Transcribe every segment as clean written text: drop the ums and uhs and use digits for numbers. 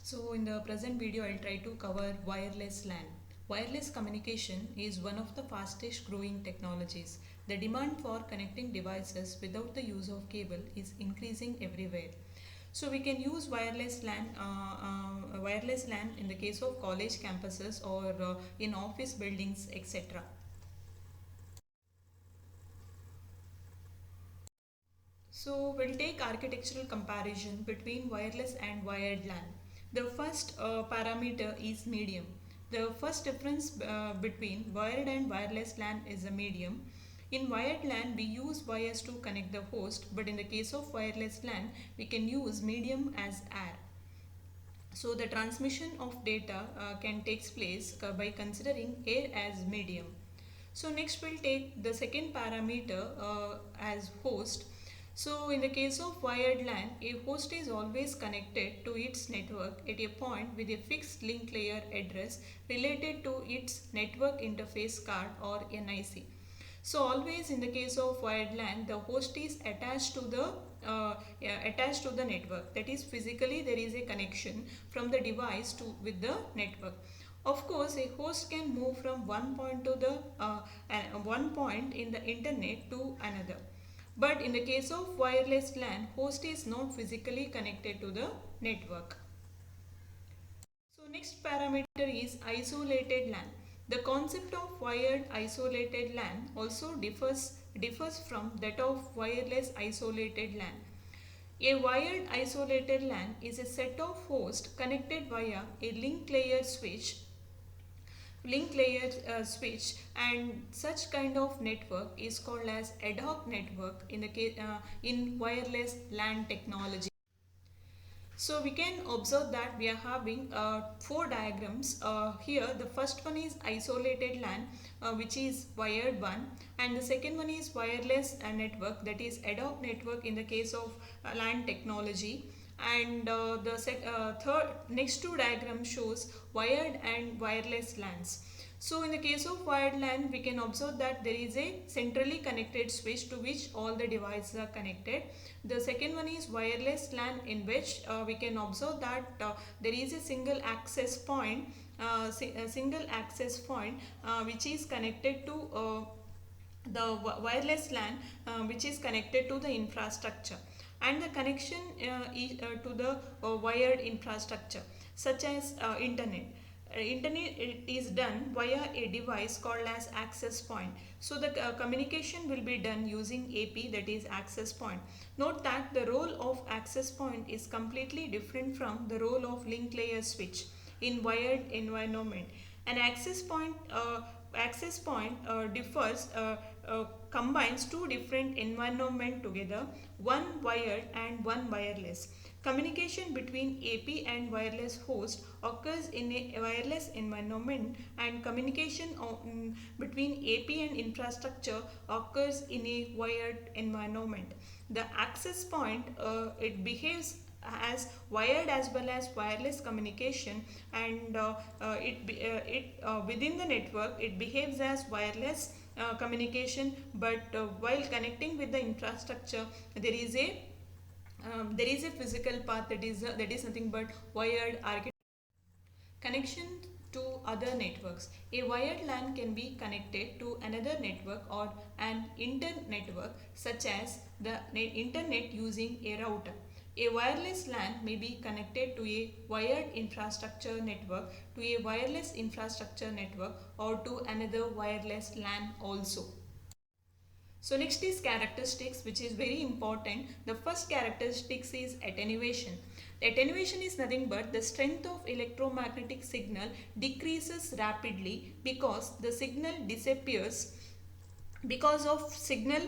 So in the present video, I'll try to cover wireless LAN. Wireless communication is one of the fastest growing technologies. The demand for connecting devices without the use of cable is increasing everywhere. So we can use wireless LAN in the case of college campuses or in office buildings, etc. So we'll take architectural comparison between wireless and wired LAN. The first parameter is medium. The first difference between wired and wireless LAN is a medium. In wired LAN, we use wires to connect the host, but in the case of wireless LAN, we can use medium as air. So the transmission of data can take place by considering air as medium. So next we'll take the second parameter as host. So in the case of wired LAN, a host is always connected to its network at a point with a fixed link layer address related to its network interface card or NIC. So always in the case of wired LAN, the host is attached to the network. That is, physically there is a connection from the device to with the network. Of course, a host can move from one point in the internet to another. But in the case of wireless LAN, host is not physically connected to the network. So next parameter is isolated LAN. The concept of wired isolated LAN also differs from that of wireless isolated LAN. A wired isolated LAN is a set of hosts connected via a link layer switch, and such kind of network is called as ad hoc network in wireless LAN technology. So we can observe that we are having four diagrams. Here the first one is isolated LAN, which is wired one, and the second one is wireless network, that is ad hoc network in the case of LAN technology. And the third next two diagram shows wired and wireless LANs. So in the case of wired LAN, we can observe that there is a centrally connected switch to which all the devices are connected. The second one is wireless LAN, in which we can observe that there is a single access point, which is connected to the wireless LAN, which is connected to the infrastructure, and the connection to the wired infrastructure such as internet. Internet is done via a device called as access point. So the communication will be done using AP, that is access point. Note that the role of access point is completely different from the role of link layer switch in wired environment. An access point combines two different environment together, one wired and one wireless. Communication between AP and wireless host occurs in a wireless environment, and communication between AP and infrastructure occurs in a wired environment. The access point it behaves as wired as well as wireless communication, and within the network it behaves as wireless communication, but while connecting with the infrastructure there is a physical path, that is nothing but wired architecture. Connection to other networks. A wired LAN can be connected to another network or an inter-network, such as the internet using a router. A wireless LAN may be connected to a wired infrastructure network, to a wireless infrastructure network, or to another wireless LAN also. So next is characteristics, which is very important. The first characteristics is attenuation. Attenuation is nothing but the strength of electromagnetic signal decreases rapidly because the signal disappears, because of signal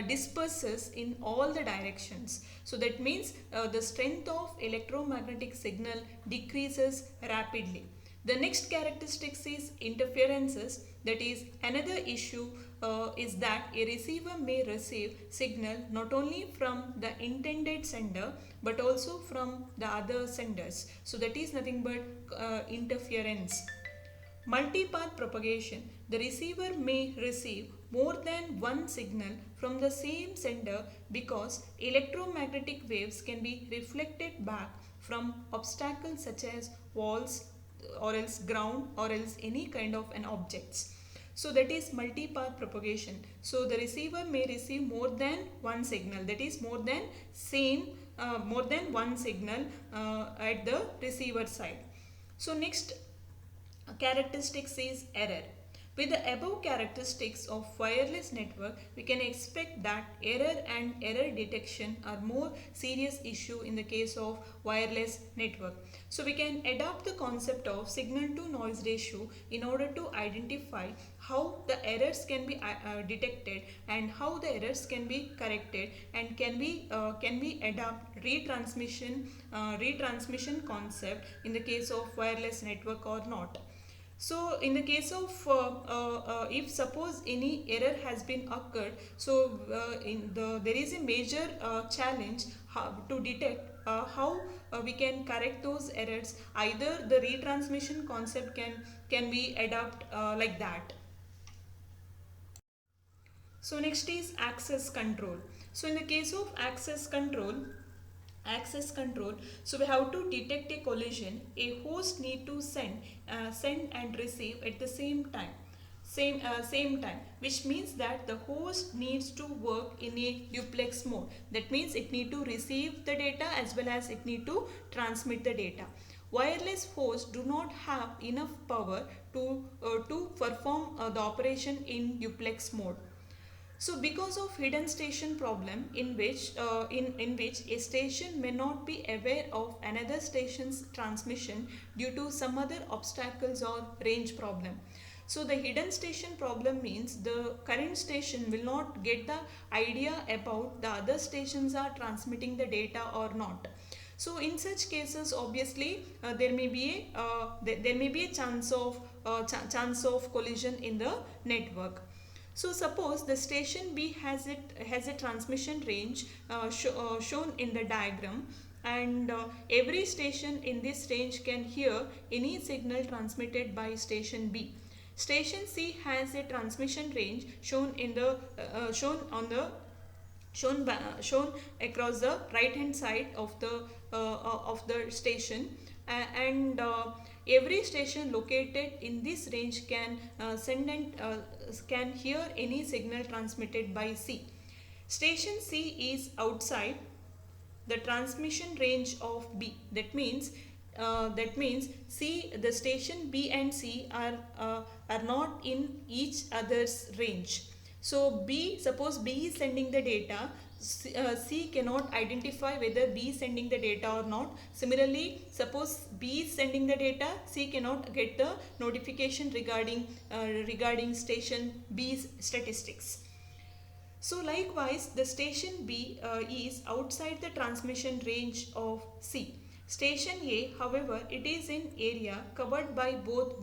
disperses in all the directions. So that means the strength of electromagnetic signal decreases rapidly. The next characteristics is interferences. That is another issue is that a receiver may receive signal not only from the intended sender but also from the other senders. So that is nothing but interference. Multipath propagation. The receiver may receive more than one signal from the same sender because electromagnetic waves can be reflected back from obstacles such as walls or else ground or else any kind of an objects. So that is multipath propagation. So the receiver may receive more than one signal, that is more than one signal at the receiver side. So next characteristics is error. With the above characteristics of wireless network, we can expect that error and error detection are more serious issue in the case of wireless network. So we can adopt the concept of signal to noise ratio in order to identify how the errors can be detected and how the errors can be corrected, and can we adopt retransmission concept in the case of wireless network or not. So in the case of if suppose any error has been occurred, so there is a major challenge to detect how we can correct those errors. Either the retransmission concept can be adopted like that. So next is access control. So in the case of access control, so we have to detect a collision. A host need to send and receive at the same time, which means that the host needs to work in a duplex mode. That means it need to receive the data as well as it need to transmit the data. Wireless hosts do not have enough power to perform the operation in duplex mode. So because of hidden station problem, in which a station may not be aware of another station's transmission due to some other obstacles or range problem. So the hidden station problem means the current station will not get the idea about the other stations are transmitting the data or not. So in such cases, obviously there may be a chance of collision in the network. So suppose the station B has a transmission range shown in the diagram, and every station in this range can hear any signal transmitted by station B. Station C has a transmission range shown across the right hand side of the station, and every station located in this range can hear any signal transmitted by C. Station C is outside the transmission range of B. That means C, the station B and C are not in each other's range. So suppose B is sending the data, C cannot identify whether B is sending the data or not. Similarly, suppose B is sending the data, C cannot get the notification regarding station B's statistics. So likewise, the station B is outside the transmission range of C. Station A, however, it is in area covered by both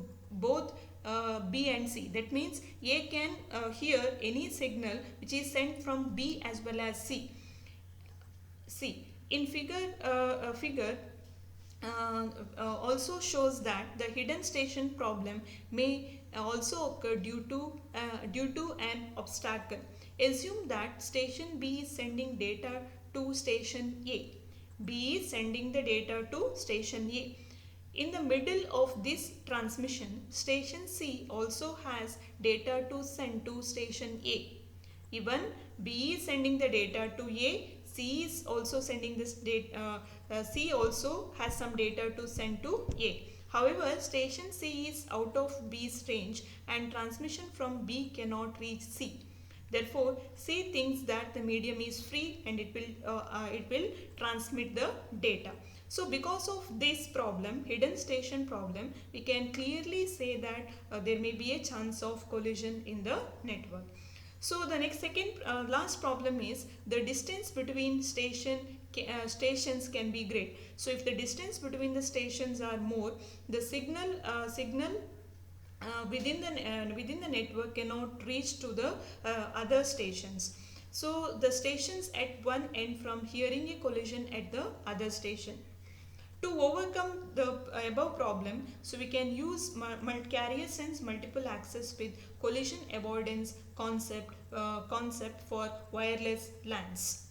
B and C. That means A can hear any signal which is sent from B as well as C. In figure also shows that the hidden station problem may also occur due to an obstacle. Assume that station B is sending data to station A. B is sending the data to station A. In the middle of this transmission, station C also has data to send to station A. Even B is sending the data to A, C is also sending this data. C also has some data to send to A. However, station C is out of B's range and transmission from B cannot reach C. Therefore, C thinks that the medium is free and it will transmit the data. So because of this problem, hidden station problem, we can clearly say that there may be a chance of collision in the network. So the last problem is the distance between stations can be great. So if the distance between the stations are more, the signal within the network cannot reach to the other stations. So the stations at one end from hearing a collision at the other station. To overcome the above problem, so we can use carrier sense multiple access with collision avoidance concept for wireless LANs.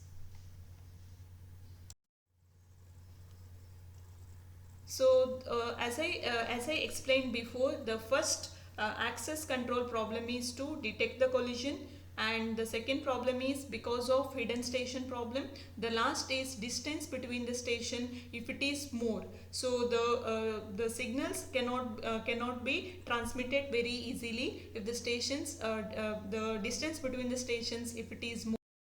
So as I explained before, the first access control problem is to detect the collision, and the second problem is because of hidden station problem. The last is distance between the station if it is more. So the signals cannot be transmitted very easily if the stations the distance between the stations if it is more.